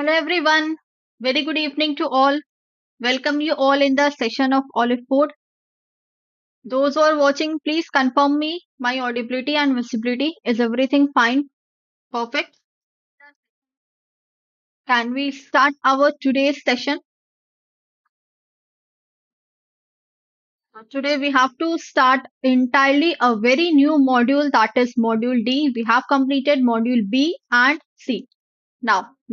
Hello everyone. Very good evening to all. Welcome you all in the session of Oliveboard. Those who are watching, please confirm me my audibility and visibility. Is everything fine? Perfect. Can we start our today's session? Today we have to start entirely a very new module, that is module D. We have completed module B and C.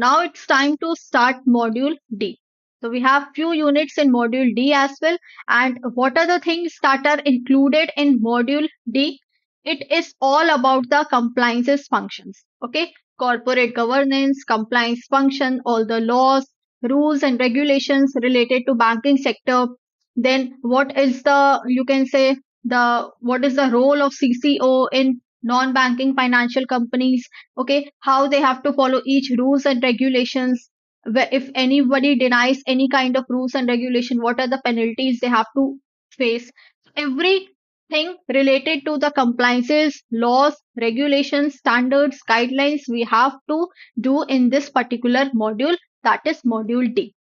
Now it's time to start module D. So we have few units in module D as well. And what are the things that are included in module D? It is all about the compliances functions. Okay. Corporate governance, compliance function, all the laws, rules and regulations related to banking sector. Then what is the, you can say, what is the role of CCO in non-banking financial companies? Okay, how they have to follow each rules and regulations. If anybody denies any kind of rules and regulation, what are the penalties they have to face? Everything related to the compliances, laws, regulations, standards, guidelines we have to do in this particular module, that is module D.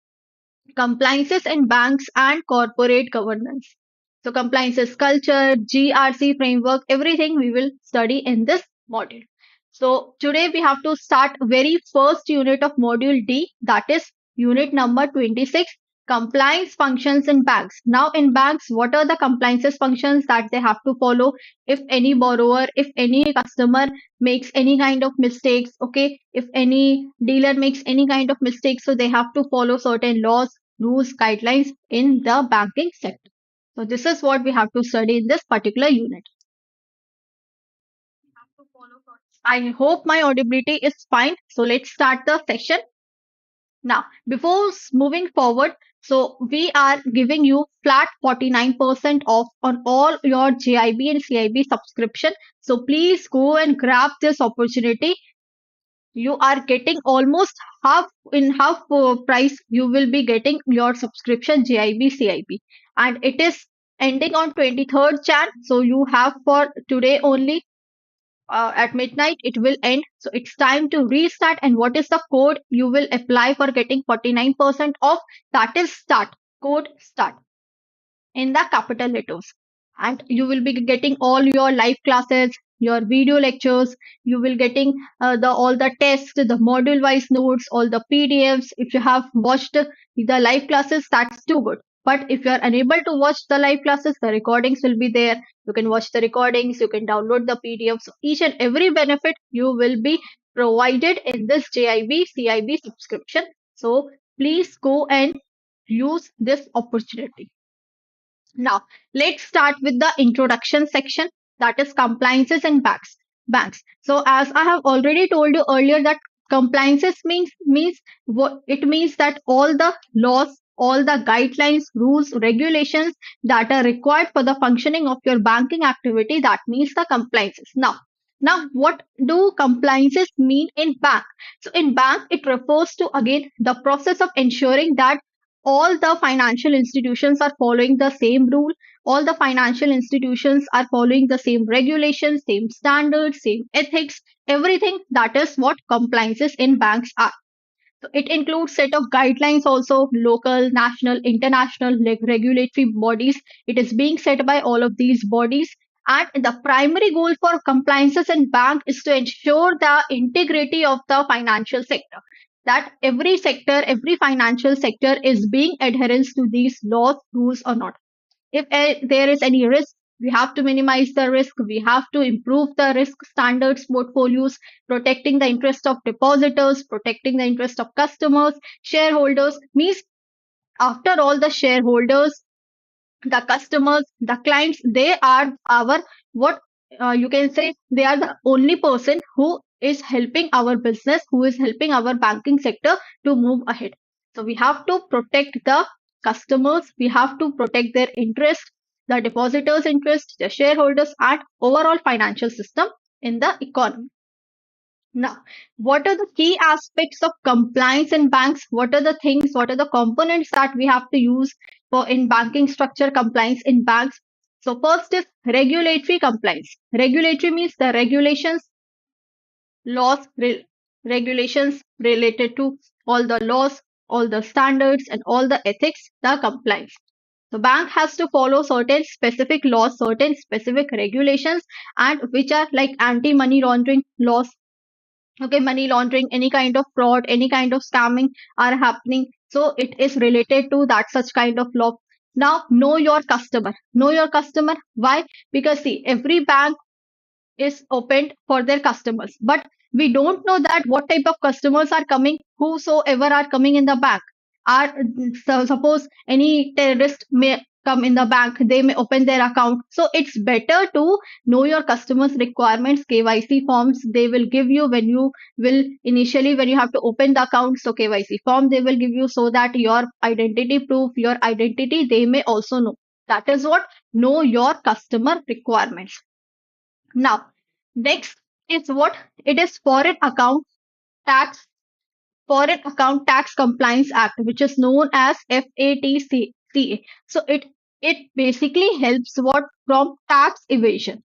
Compliances in banks and corporate governance. So compliances culture, GRC framework, everything we will study in this module. So today we have to start very first unit of module D, that is unit number 26, compliance functions in banks. Now in banks, what are the compliances functions that they have to follow if any borrower, if any customer makes any kind of mistakes, okay, if any dealer makes any kind of mistakes, so they have to follow certain laws, rules, guidelines in the banking sector. So this is what we have to study in this particular unit. I hope my audibility is fine. So let's start the session. Now, before moving forward, so we are giving you flat 49% off on all your JIB and CIB subscription. So please go and grab this opportunity. You are getting almost half price. You will be getting your subscription JIB CIB, and it is ending on 23rd Jan. So you have for today only, at midnight it will end, so it's time to restart. And what is the code you will apply for getting 49% off? That is start, code start in the capital letters. And you will be getting all your live classes, your video lectures. You will getting the all the tests, the module wise notes, all the PDFs. If you have watched the live classes, that's too good. But if you are unable to watch the live classes, the recordings will be there. You can watch the recordings, you can download the PDFs. Each and every benefit you will be provided in this JIB CIB subscription. So please go and use this opportunity. Now, let's start with the introduction section, that is compliances and banks. Banks. So, as I have already told you earlier, that compliances means what it means, that all the laws, all the guidelines, rules, regulations that are required for the functioning of your banking activity, that means the compliances. Now, what do compliances mean in bank? So, in bank, it refers to again the process of ensuring that all the financial institutions are following the same rule, all the financial institutions are following the same regulations, same standards, same ethics, everything. That is what compliances in banks are. So it includes set of guidelines also, local, national, international, like regulatory bodies. It is being set by all of these bodies. And the primary goal for compliances in bank is to ensure the integrity of the financial sector. That every sector, every financial sector is being adherence to these laws, rules or not. If there is any risk, we have to minimize the risk. We have to improve the risk standards portfolios, protecting the interest of depositors, protecting the interest of customers, shareholders. Means after all, the shareholders, the customers, the clients, they are our what you can say, they are the only person who is helping our business, who is helping our banking sector to move ahead. So we have to protect the customers, we have to protect their interest, the depositors' interest, the shareholders, and overall financial system in the economy. Now, what are the key aspects of compliance in banks? What are the things, what are the components that we have to use for in banking structure compliance in banks? So first is regulatory compliance. Regulatory means the regulations, laws, regulations related to all the laws, all the standards, and all the ethics, the compliance. The bank has to follow certain specific laws, certain specific regulations, and which are like anti-money laundering laws. Okay, money laundering, any kind of fraud, any kind of scamming are happening. So it is related to that such kind of law. Now, know your customer. Know your customer. Why? Because see, every bank is opened for their customers, but we don't know that what type of customers are coming, whosoever are coming in the bank are, so suppose any terrorist may come in the bank, they may open their account. So it's better to know your customers requirements. KYC forms they will give you when you will initially when you have to open the account. So KYC form they will give you, so that your identity proof, your identity they may also know. That is what, know your customer requirements. Now, next is what it is, tax Foreign Account Tax Compliance Act, which is known as FATCA. So it basically helps what, from tax evasion.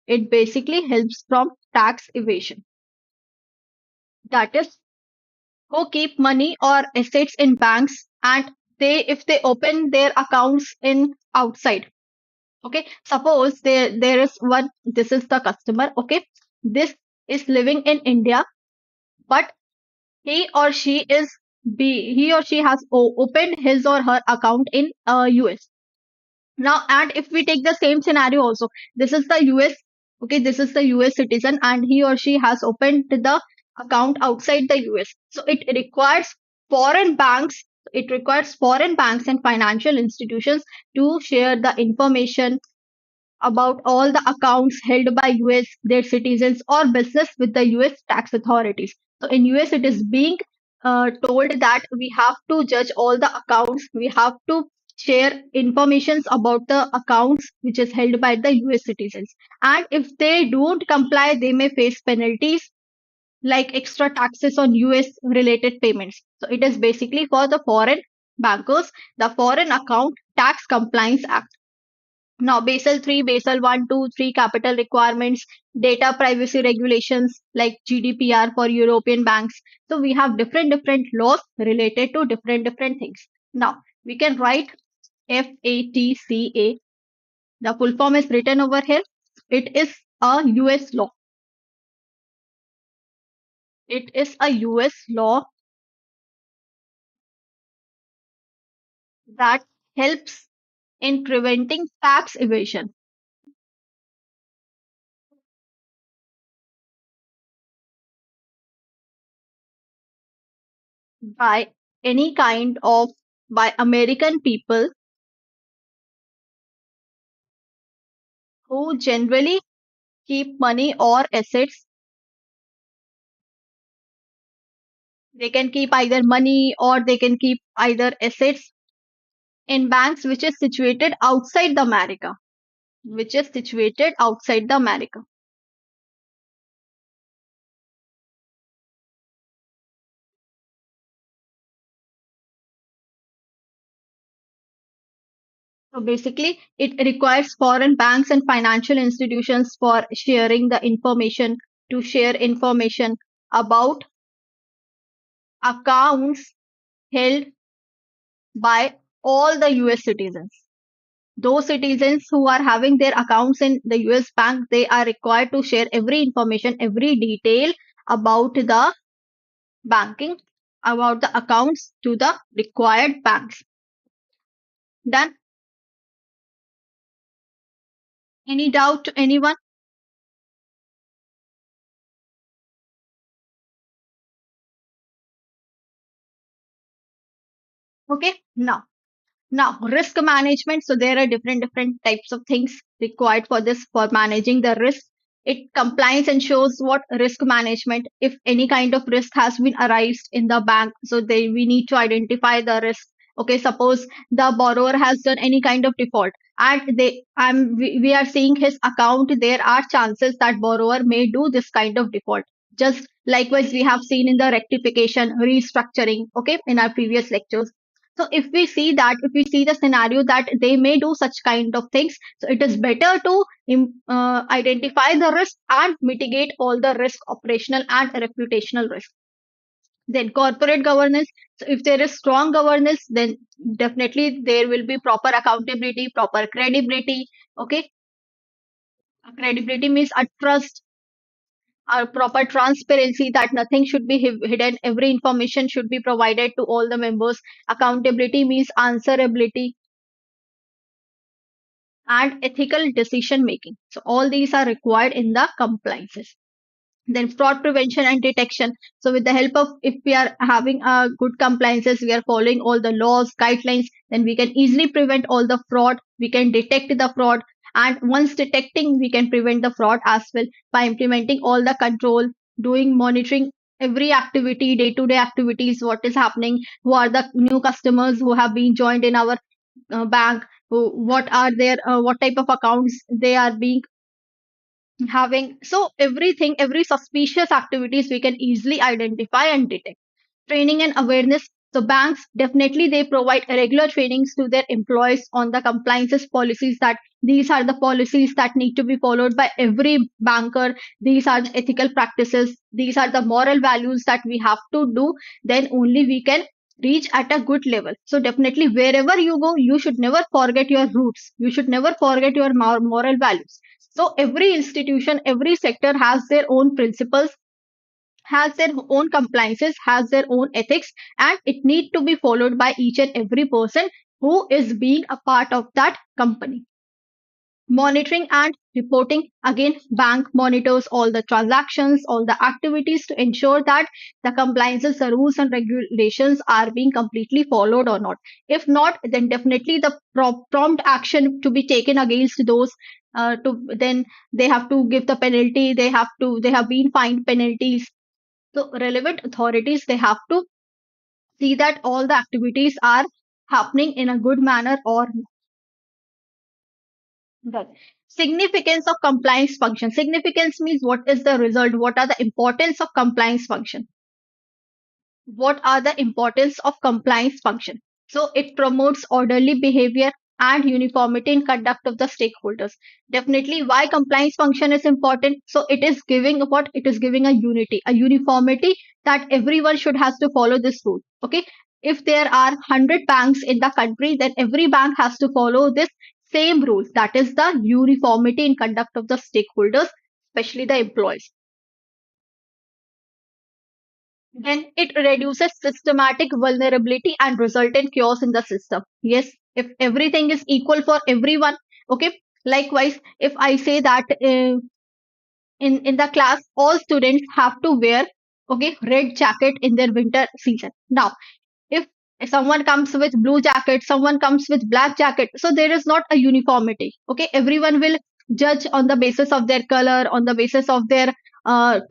It basically helps from tax evasion. That is, who keep money or assets in banks, and they if they open their accounts in outside. Okay, suppose there is one, this is the customer. Okay, this is living in India, but he or she he or she has opened his or her account in US. Now, and if we take the same scenario also, this is the US. Okay, this is the US citizen, and he or she has opened the account outside the US. So it requires foreign banks and financial institutions to share the information about all the accounts held by US, their citizens, or business with the US tax authorities. So in US, it is being told that we have to judge all the accounts. We have to share informations about the accounts which is held by the US citizens. And if they don't comply, they may face penalties like extra taxes on US related payments. So it is basically for the foreign bankers, the Foreign Account Tax Compliance Act. Now, Basel 3, Basel 1, 2, 3 capital requirements, data privacy regulations like GDPR for European banks. So we have different laws related to different things. Now, we can write FATCA. The full form is written over here. It is a US law. It is a US law that helps in preventing tax evasion by any kind of by American people who generally keep money or assets. They can keep either money or they can keep either assets in banks which is situated outside the America, which is situated outside the America. So basically, it requires foreign banks and financial institutions for sharing the information to share information about accounts held by all the US citizens. Those citizens who are having their accounts in the US bank, they are required to share every information, every detail about the banking, about the accounts to the required banks. Then, any doubt to anyone? Okay, now risk management. So there are different types of things required for this, for managing the risk. It compliance ensures what, risk management. If any kind of risk has been arised in the bank, so we need to identify the risk. Okay, suppose the borrower has done any kind of default, and we are seeing his account, there are chances that borrower may do this kind of default. Just likewise, we have seen in the rectification, restructuring, okay, in our previous lectures. So if we see the scenario that they may do such kind of things, so it is better to identify the risk and mitigate all the risk, operational and reputational risk. Then corporate governance. So if there is strong governance, then definitely there will be proper accountability, proper credibility. Okay, credibility means a trust, a proper transparency, that nothing should be hidden. Every information should be provided to all the members. Accountability means answerability and ethical decision making. So all these are required in the compliances. Then fraud prevention and detection. So with the help of, if we are having a good compliances, we are following all the laws, guidelines, then we can easily prevent all the fraud. We can detect the fraud, and once detecting, we can prevent the fraud as well by implementing all the control, doing monitoring every activity, day to day activities, what is happening, who are the new customers who have been joined in our bank, what are their what type of accounts they are being having. So everything, every suspicious activities we can easily identify and detect. Training and awareness. So banks definitely they provide regular trainings to their employees on the compliances policies, that these are the policies that need to be followed by every banker. These are the ethical practices. These are the moral values that we have to do. Then only we can reach at a good level. So definitely wherever you go, you should never forget your roots. You should never forget your moral values. So every institution, every sector has their own principles, has their own compliances, has their own ethics, and it need to be followed by each and every person who is being a part of that company. Monitoring and reporting. Again, bank monitors all the transactions, all the activities to ensure that the compliances, the rules and regulations are being completely followed or not. If not, then definitely the prompt action to be taken against those. To then they have to give the penalty. They have been fined penalties. So relevant authorities, they have to see that all the activities are happening in a good manner or not. Significance of compliance function. Significance means what is the result, what are the importance of compliance function. What are the importance of compliance function? So it promotes orderly behavior and uniformity in conduct of the stakeholders. Definitely why compliance function is important. So it is giving what, it is giving a unity, a uniformity, that everyone should has to follow this rule. Okay, if there are 100 banks in the country, then every bank has to follow this same rules. That is the uniformity in conduct of the stakeholders, especially the employees. Then it reduces systematic vulnerability and resultant chaos in the system. Yes, if everything is equal for everyone, okay. Likewise, if I say that in the class, all students have to wear, okay, red jacket in their winter season. Now, if someone comes with blue jacket, someone comes with black jacket, so there is not a uniformity. Okay, everyone will judge on the basis of their color, on the basis of their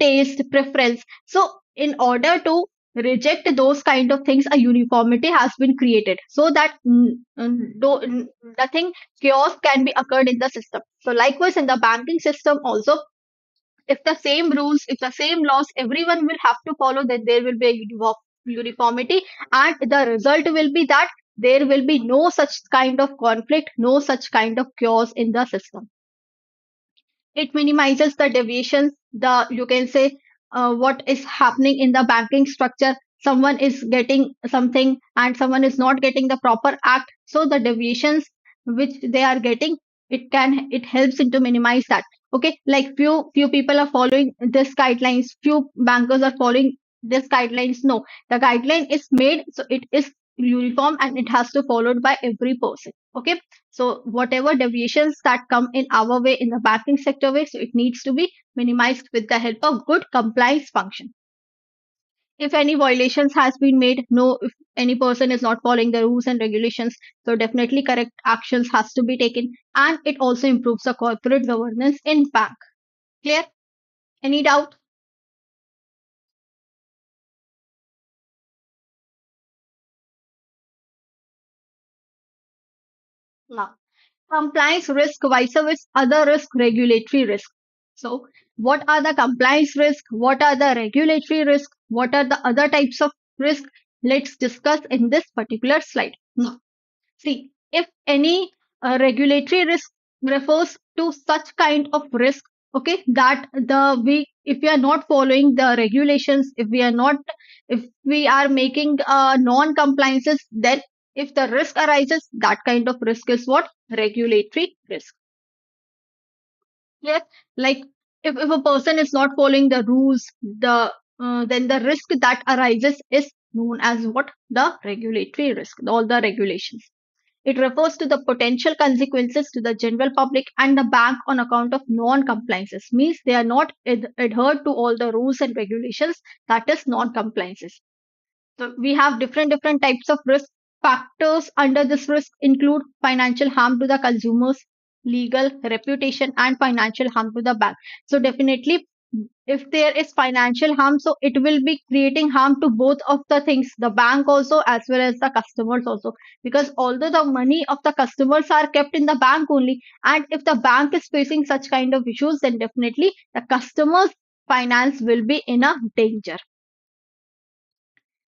taste preference. So in order to reject those kind of things, a uniformity has been created so that nothing chaos can be occurred in the system. So likewise in the banking system also, if the same rules, if the same laws, everyone will have to follow, then there will be a uniformity, and the result will be that there will be no such kind of conflict, no such kind of chaos in the system. It minimizes the deviations, the, you can say, what is happening in the banking structure. Someone is getting something and someone is not getting the proper act, so the deviations which they are getting, it helps into minimize that. Okay, like few people are following this guidelines, few bankers are following this guidelines. No, the guideline is made, so it is uniform and it has to followed by every person. Okay, so whatever deviations that come in our way in the banking sector way, so it needs to be minimized with the help of good compliance function. If any violations has been made, no, if any person is not following the rules and regulations, so definitely correct actions has to be taken, and it also improves the corporate governance in bank. Clear? Any doubt? No. Compliance risk vis-a-vis other risk, regulatory risk. So what are the compliance risk? What are the regulatory risk? What are the other types of risk? Let's discuss in this particular slide. Now, see, if any regulatory risk refers to such kind of risk, Okay, that the we if we are not following the regulations, if we are making non compliances, then if the risk arises, that kind of risk is what? Regulatory risk. Yes, like if a person is not following the rules, then the risk that arises is known as what? The regulatory risk, all the regulations. It refers to the potential consequences to the general public and the bank on account of non-compliances. Means they are not adhered to all the rules and regulations. That is non-compliances. So we have different types of risk. Factors under this risk include financial harm to the consumers, legal, reputation, and financial harm to the bank. So definitely, if there is financial harm, so it will be creating harm to both of the things, the bank also as well as the customers also. Because although the money of the customers are kept in the bank only, and if the bank is facing such kind of issues, then definitely the customers' finance will be in a danger.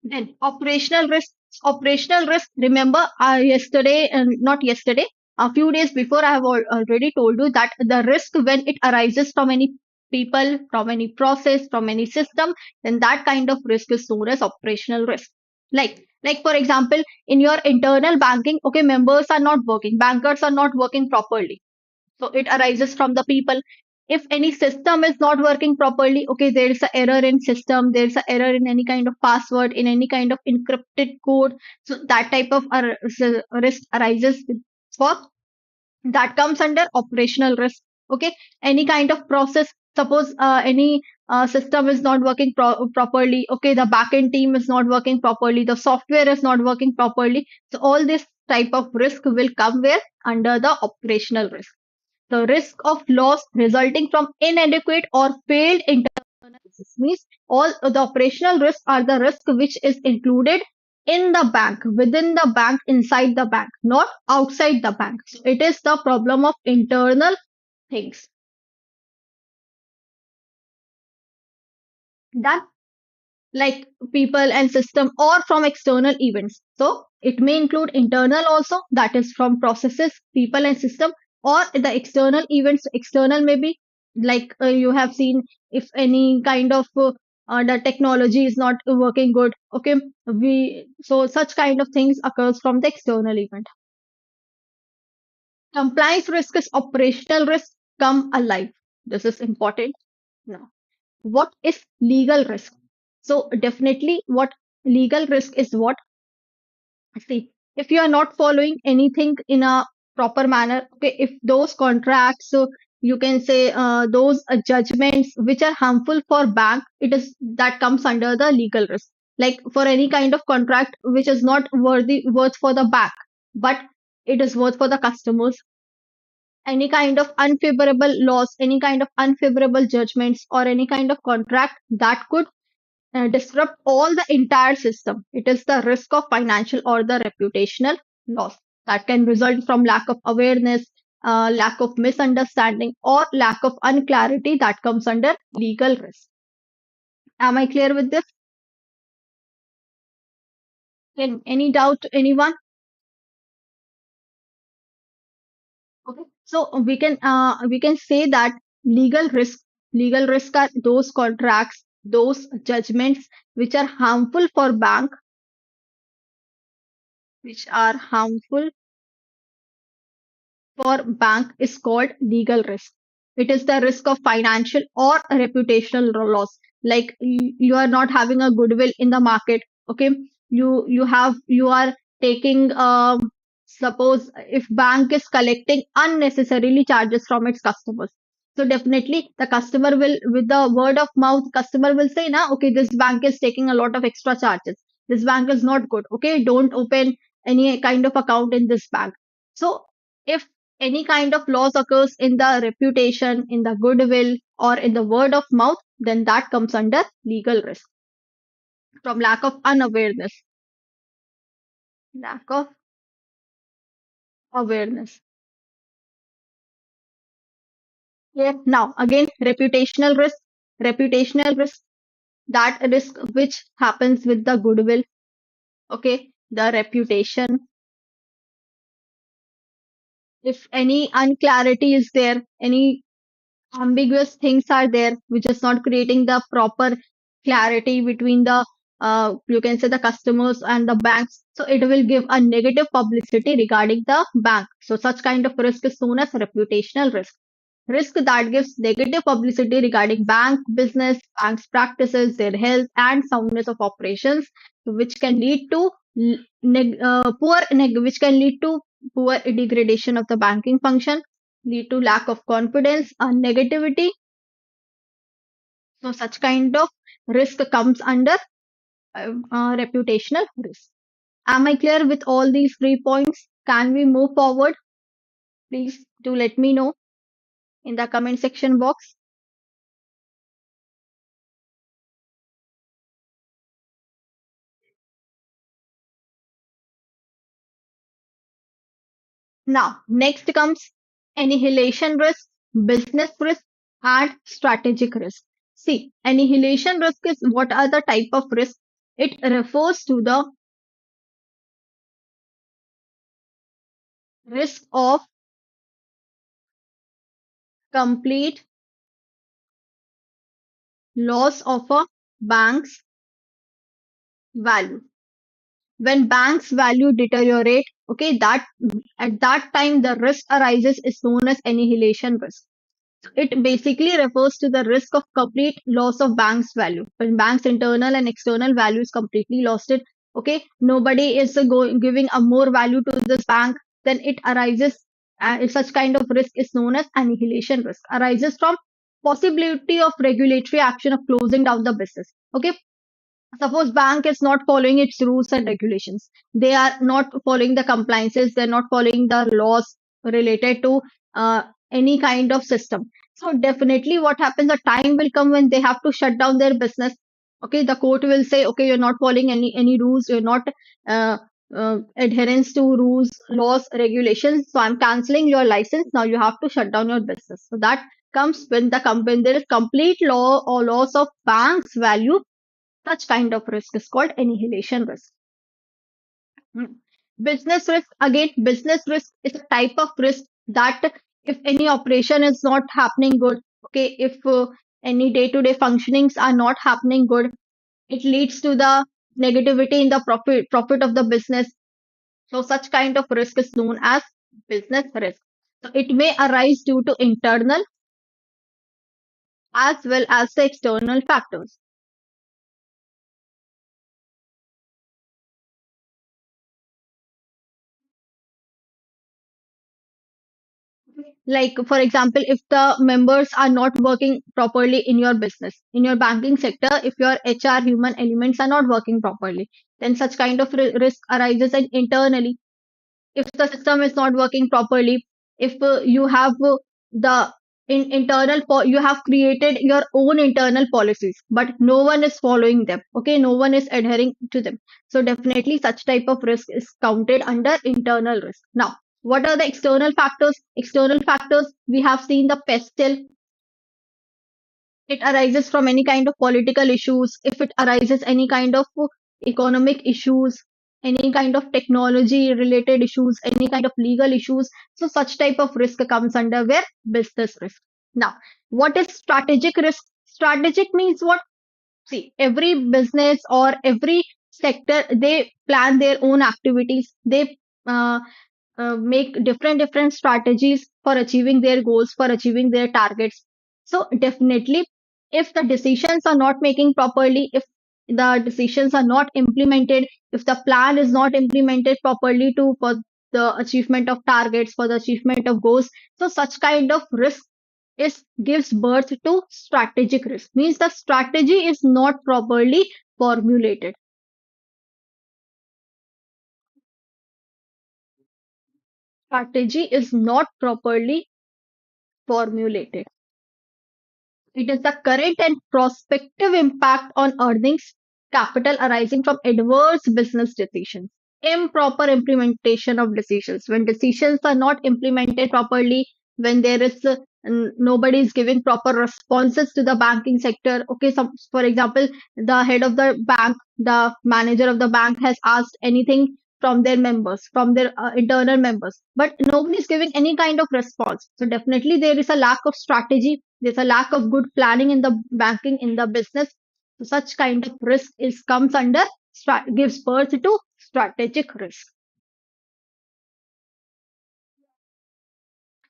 Then operational risk. Operational risk. Remember, yesterday, not yesterday, a few days before, I have already told you that the risk when it arises from any people, from any process, from any system, then that kind of risk is known as operational risk. Like for example, in your internal banking, okay, members are not working, bankers are not working properly, so it arises from the people. If any system is not working properly, okay, there is an error in system, there is an error in any kind of password, in any kind of encrypted code. So that type of risk arises for that comes under operational risk. Okay, any kind of process. Suppose any system is not working properly. Okay, the backend team is not working properly. The software is not working properly. So all this type of risk will come where under the operational risk. The risk of loss resulting from inadequate or failed internal analysis means all the operational risks are the risk which is included in the bank, within the bank, inside the bank, not outside the bank. So it is the problem of internal things. Done. Like people and system or from external events. So it may include internal also, that is from processes, people and system, or the external events. External maybe like you have seen if any kind of the technology is not working good. Okay, we so such kind of things occurs from the external event. Compliance risk is operational risk come alive. This is important. Now, what is legal risk? So definitely what legal risk is what? See, if you are not following anything in a proper manner, okay, if those contracts, so you can say those judgments which are harmful for bank, it is that comes under the legal risk. Like for any kind of contract which is not worth for the bank, but it is worth for the customers. Any kind of unfavorable laws, any kind of unfavorable judgments, or any kind of contract that could disrupt all the entire system. It is the risk of financial or the reputational loss that can result from lack of awareness, lack of misunderstanding, or lack of unclarity that comes under legal risk. Am I clear with this? Any doubt, anyone? Okay. So we can say that legal risk are those contracts, those judgments which are harmful for bank, which are harmful for bank is called legal risk. It is the risk of financial or reputational loss. Like you are not having a goodwill in the market. Okay, you are taking suppose if bank is collecting unnecessarily charges from its customers. So definitely the customer will, with the word of mouth, customer will say, "Na, okay, this bank is taking a lot of extra charges. This bank is not good. Okay, don't open any kind of account in this bank." So if any kind of loss occurs in the reputation, in the goodwill, or in the word of mouth, then that comes under legal risk from lack of unawareness. Lack of awareness. Here now again reputational risk. Reputational risk, that risk which happens with the goodwill. Okay, the reputation. If any unclarity is there, any ambiguous things are there, which is not creating the proper clarity between the you can say the customers and the banks. So it will give a negative publicity regarding the bank. So such kind of risk is known as reputational risk. Risk that gives negative publicity regarding bank business, bank's practices, their health and soundness of operations, which can lead to which can lead to poor degradation of the banking function, lead to lack of confidence and negativity. So such kind of risk comes under reputational risk. Am I clear with all these 3 points? Can we move forward? Please do let me know in the comment section box. Now, next comes annihilation risk, business risk, and strategic risk. See, annihilation risk is what are the type of risk? It refers to the risk of complete loss of a bank's value. When bank's value deteriorate, okay, that at that time the risk arises is known as annihilation risk. It basically refers to the risk of complete loss of bank's value. When bank's internal and external value is completely lost, it okay, nobody is giving a more value to this bank, then it arises. Such kind of risk is known as annihilation risk. Arises from possibility of regulatory action of closing down the business. Okay, suppose bank is not following its rules and regulations, they are not following the compliances, they're not following the laws related to any kind of system. So definitely what happens, a time will come when they have to shut down their business. Okay, the court will say, okay, you're not following any rules, you're not uh, adherence to rules, laws, regulations, so I'm canceling your license, now you have to shut down your business. So that comes when when there is complete law or loss of bank's value. Such kind of risk is called annihilation risk. Hmm. Business risk, again, business risk is a type of risk that if any operation is not happening good, okay, if any day-to-day functionings are not happening good, it leads to the negativity in the profit of the business. So such kind of risk is known as business risk. So it may arise due to internal as well as the external factors. Like for example, if the members are not working properly in your business, in your banking sector, if your HR human elements are not working properly, then such kind of risk arises internally. If the system is not working properly, if you have the internal you have created your own internal policies but no one is following them, okay, no one is adhering to them, so definitely such type of risk is counted under internal risk. Now, what are the external factors? External factors, we have seen the pestle. It arises from any kind of political issues, if it arises any kind of economic issues, any kind of technology related issues, any kind of legal issues. So such type of risk comes under where business risk. Now, what is strategic risk? Strategic means what? See, every business or every sector, they plan their own activities, they uh, make different strategies for achieving their goals, for achieving their targets. So definitely, if the decisions are not making properly, if the decisions are not implemented, if the plan is not implemented properly to for the achievement of targets, for the achievement of goals, so such kind of risk is gives birth to strategic risk. Means the strategy is not properly formulated. Strategy is not properly formulated. It is the current and prospective impact on earnings, capital arising from adverse business decisions. Improper implementation of decisions. When decisions are not implemented properly, when there is nobody is giving proper responses to the banking sector. Okay, so for example, the head of the bank, the manager of the bank has asked anything from their members, from their internal members, but nobody is giving any kind of response. So definitely there is a lack of strategy, There's a lack of good planning in the banking in the business. So such kind of risk is comes under gives birth to strategic risk.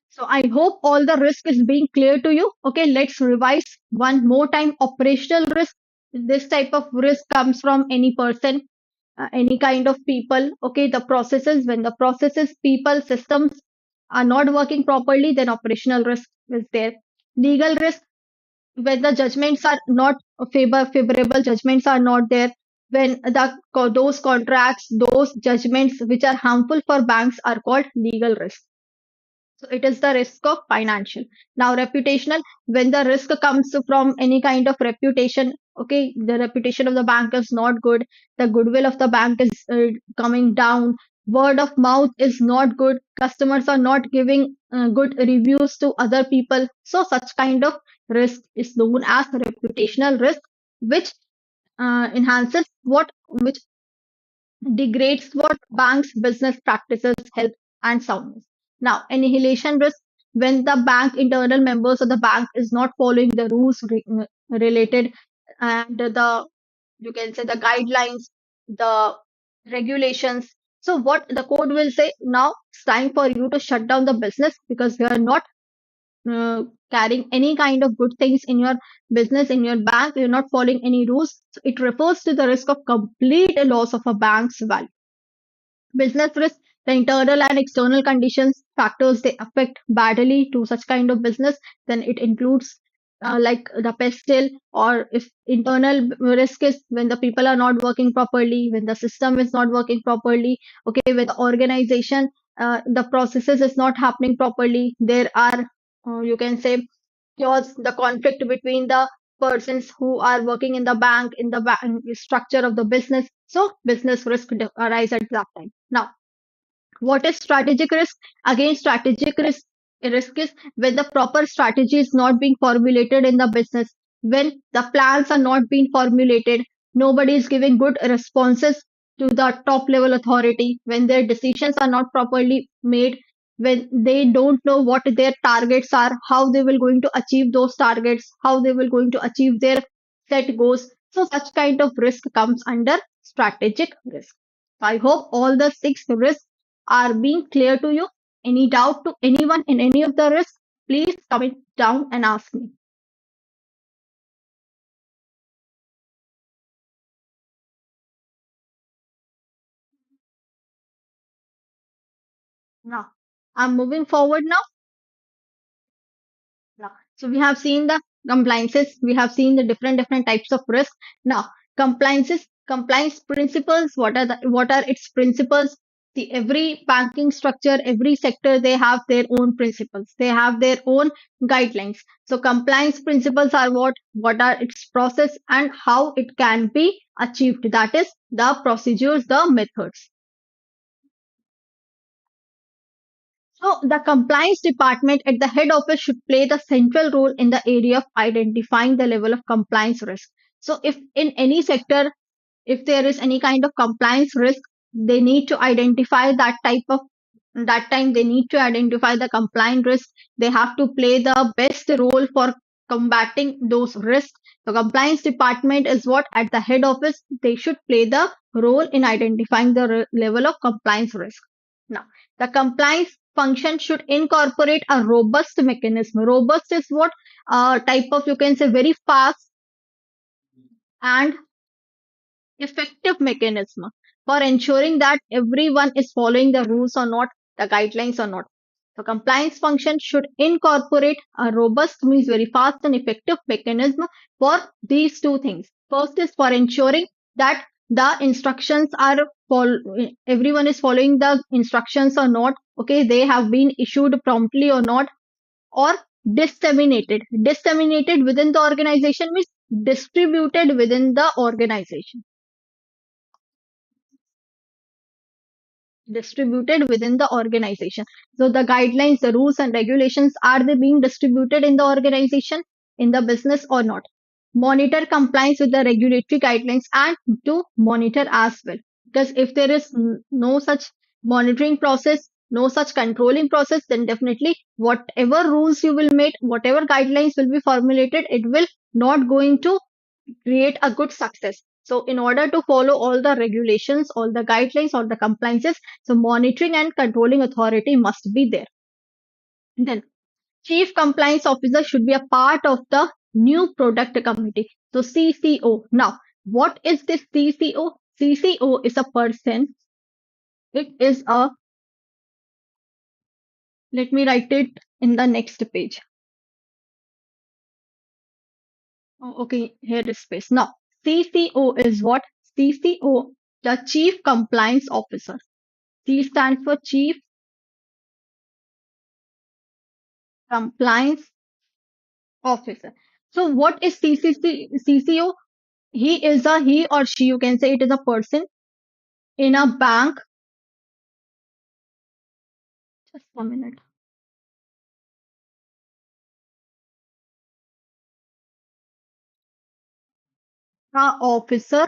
So I hope all the risk is being clear to you. Okay, let's revise one more time. Operational risk. This type of risk comes from any person, any kind of people. Okay, the processes, when the processes, people, systems are not working properly, then operational risk is there. Legal risk, when the judgments are not favorable, judgments are not there. When those contracts, those judgments which are harmful for banks are called legal risk. So it is the risk of financial. Now reputational, when the risk comes from any kind of reputation, okay, the reputation of the bank is not good, the goodwill of the bank is coming down, word of mouth is not good, customers are not giving good reviews to other people. So such kind of risk is known as reputational risk, which enhances what, which degrades what banks' business practices, health, and soundness. Now, annihilation risk, when the bank internal members of the bank is not following the rules related and the, you can say, the guidelines, the regulations. So what the code will say, now it's time for you to shut down the business because you are not carrying any kind of good things in your business, in your bank, you're not following any rules. So it refers to the risk of complete loss of a bank's value. Business risk, the internal and external conditions, factors they affect badly to such kind of business, then it includes like the pestle, or if internal risk is when the people are not working properly, when the system is not working properly, okay, when the organization, the processes is not happening properly, there are, you can say, cause the conflict between the persons who are working in the bank, in the structure of the business. So business risk arise at that time. Now, what is strategic risk? Again, risk is when the proper strategy is not being formulated in the business, when the plans are not being formulated, nobody is giving good responses to the top level authority, when their decisions are not properly made, when they don't know what their targets are, how they will going to achieve those targets, how they will going to achieve their set goals. So such kind of risk comes under strategic risk. I hope all the six risks are being clear to you. Any doubt to anyone in any of the risks, please comment down and ask me. Now, I'm moving forward now. Now, so we have seen the compliances, we have seen the different types of risk. Now, compliance principles. What are its principles? See, every banking structure, every sector, they have their own principles. They have their own guidelines. So, compliance principles are what? What are its process and how it can be achieved? That is the procedures, the methods. So, the compliance department at the head office should play the central role in the area of identifying the level of compliance risk. So, if in any sector, if there is any kind of compliance risk, they need to identify that type of, that time they need to identify the compliance risk. They have to play the best role for combating those risks. The compliance department is what at the head office they should play the role in identifying the level of compliance risk. Now, the compliance function should incorporate a robust mechanism. Robust is what type of, you can say, very fast and effective mechanism for ensuring that everyone is following the rules or not, the guidelines or not. The compliance function should incorporate a robust, means very fast and effective mechanism for these two things. First is for ensuring that the instructions are everyone is following the instructions or not. Okay, they have been issued promptly or not, or disseminated. Disseminated within the organization means distributed within the organization. Distributed within the organization. So the guidelines, the rules and regulations, are they being distributed in the organization, in the business or not? Monitor compliance with the regulatory guidelines and to monitor as well. Because if there is no such monitoring process, no such controlling process, then definitely whatever rules you will make, whatever guidelines will be formulated, it will not going to create a good success. So in order to follow all the regulations, all the guidelines, all the compliances, so monitoring and controlling authority must be there. Then chief compliance officer should be a part of the new product committee. So CCO. Now, what is this CCO? CCO is a person. It is a, let me write it in the next page. Oh, okay, here is space. Now, CCO is what? CCO, the chief compliance officer. C stands for chief compliance officer. So what is CCO? He or she, you can say it is a person in a bank. Just a minute. A officer,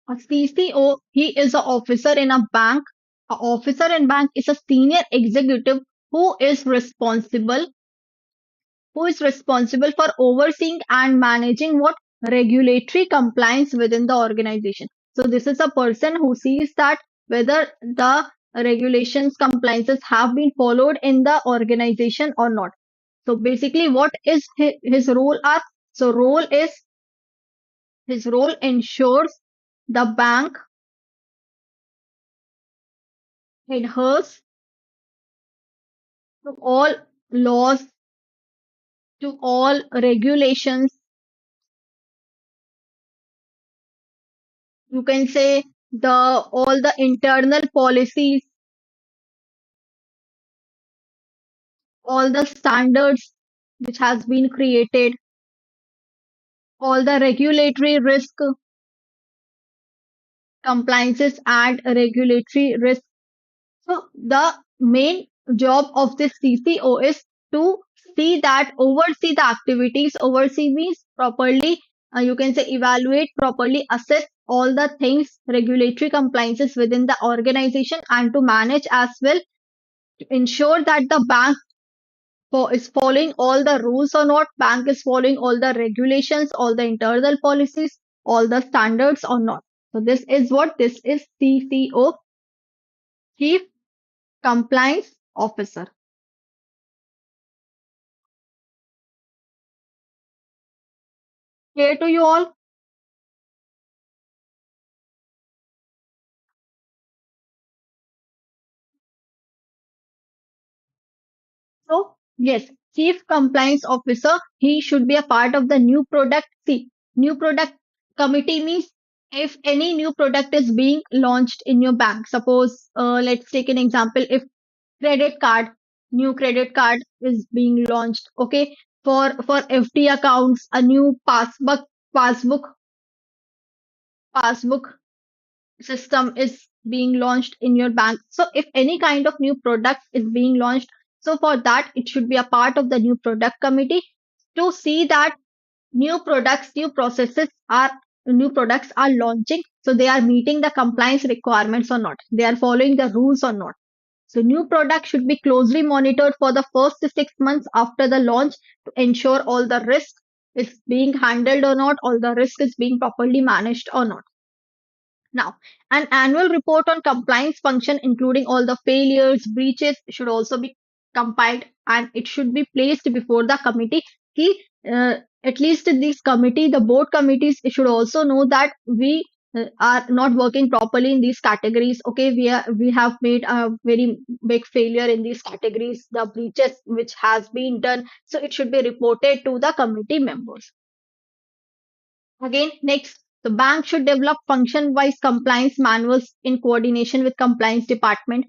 a CCO, he is an officer in a bank. A officer in bank is a senior executive who is responsible for overseeing and managing what regulatory compliance within the organization. So this is a person who sees that whether the regulations compliances have been followed in the organization or not. So basically what is his role are? So his role ensures the bank adheres to all laws, to all regulations, you can say the all the internal policies, all the standards which has been created, all the regulatory risk compliances and regulatory risk. So the main job of this CCO is to oversee the activities, oversee means properly, you can say evaluate, properly assess all the things, regulatory compliances within the organization, and to manage as well, to ensure that the bank is following all the rules or not, bank is following all the regulations, all the internal policies, all the standards or not. So this is CCO, Chief Compliance Officer. Clear to you all? So, yes, Chief Compliance Officer, he should be a part of the new product. See, new product committee means if any new product is being launched in your bank, suppose let's take an example, if credit card, new credit card is being launched, okay, for FD accounts, a new passbook, passbook system is being launched in your bank. So if any kind of new product is being launched, so for that it should be a part of the new product committee to see that new products are launching, so they are meeting the compliance requirements or not, they are following the rules or not. So new product should be closely monitored for the first 6 months after the launch to ensure all the risk is being handled or not, all the risk is being properly managed or not. Now, an annual report on compliance function, including all the failures, breaches, should also be compiled and it should be placed before the committee. Ki, at least in this committee, the board committees should also know that we are not working properly in these categories. Okay, we have made a very big failure in these categories, the breaches which has been done. So it should be reported to the committee members. Again, next, the bank should develop function-wise compliance manuals in coordination with compliance department.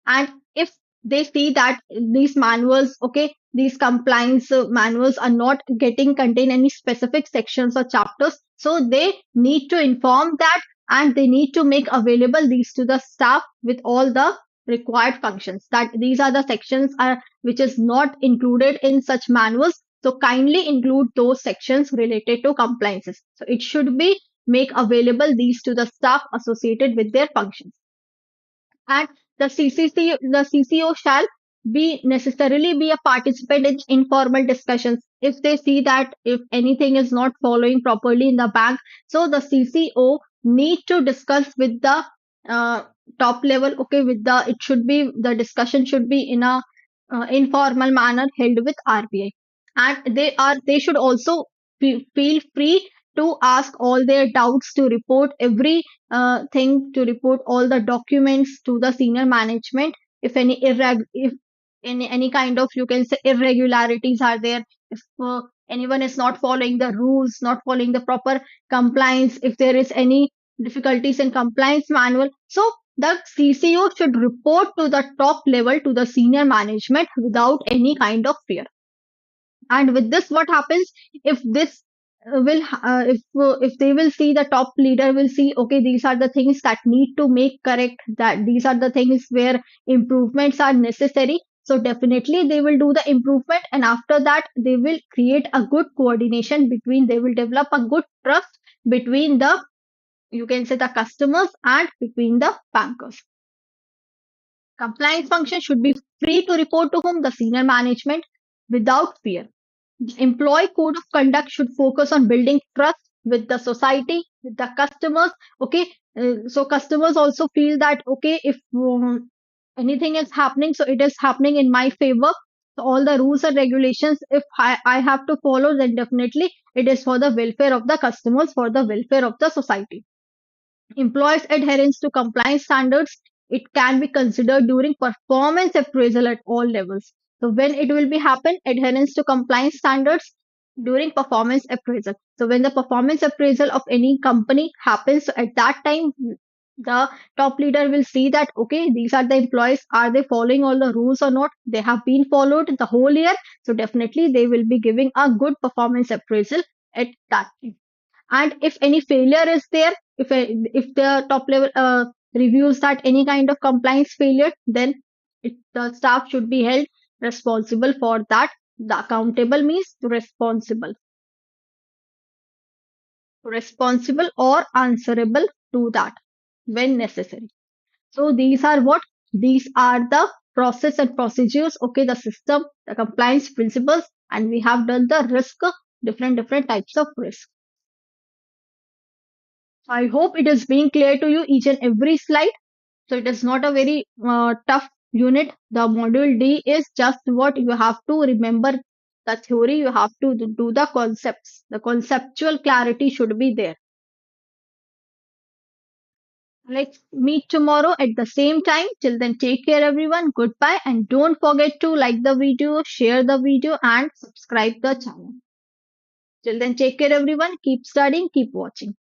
And if they see that these manuals, okay, these compliance manuals are not getting contain any specific sections or chapters, so they need to inform that, and they need to make available these to the staff with all the required functions, that these are the sections are which is not included in such manuals, so kindly include those sections related to compliances. So it should be make available these to the staff associated with their functions. And the CCO shall be necessarily be a participant in informal discussions. If they see that if anything is not following properly in the bank, so the CCO need to discuss with the uh, top level. Okay, with the it should be the discussion should be in a informal manner held with RBI, and they should also feel free to ask all their doubts, to report every thing, to report all the documents to the senior management. If if any kind of, you can say, irregularities are there, if anyone is not following the rules, not following the proper compliance, if there is any difficulties in compliance manual, so the CCO should report to the top level, to the senior management, without any kind of fear. And with this, what happens, if this if they will see, the top leader will see, okay, these are the things that need to make correct, that these are the things where improvements are necessary, so definitely they will do the improvement, and after that they will create a good coordination between, they will develop a good trust between the, you can say, the customers and between the bankers. Compliance function should be free to report to whom, the senior management, without fear. Employee code of conduct should focus on building trust with the society, with the customers. Okay, so customers also feel that, okay, if anything is happening, so it is happening in my favor. So all the rules and regulations, if I have to follow, then definitely it is for the welfare of the customers, for the welfare of the society. Employees' adherence to compliance standards, it can be considered during performance appraisal at all levels. So when it will be happen, adherence to compliance standards during performance appraisal. So when the performance appraisal of any company happens, so at that time the top leader will see that, okay, these are the employees, are they following all the rules or not, they have been followed the whole year, so definitely they will be giving a good performance appraisal at that time. And if any failure is there, if the top level reviews that any kind of compliance failure, then the staff should be held responsible for that. The accountable means responsible or answerable to that when necessary. So these are what, these are the process and procedures, okay, the system, the compliance principles, and we have done the risk, different types of risk. I hope it is being clear to you, each and every slide. So it is not a very tough unit. The module D is just what you have to remember, the theory, you have to do the concepts. The conceptual clarity should be there. Let's meet tomorrow at the same time. Till then, take care, everyone. Goodbye. And don't forget to like the video, share the video, and subscribe the channel. Till then, take care, everyone. Keep studying, keep watching.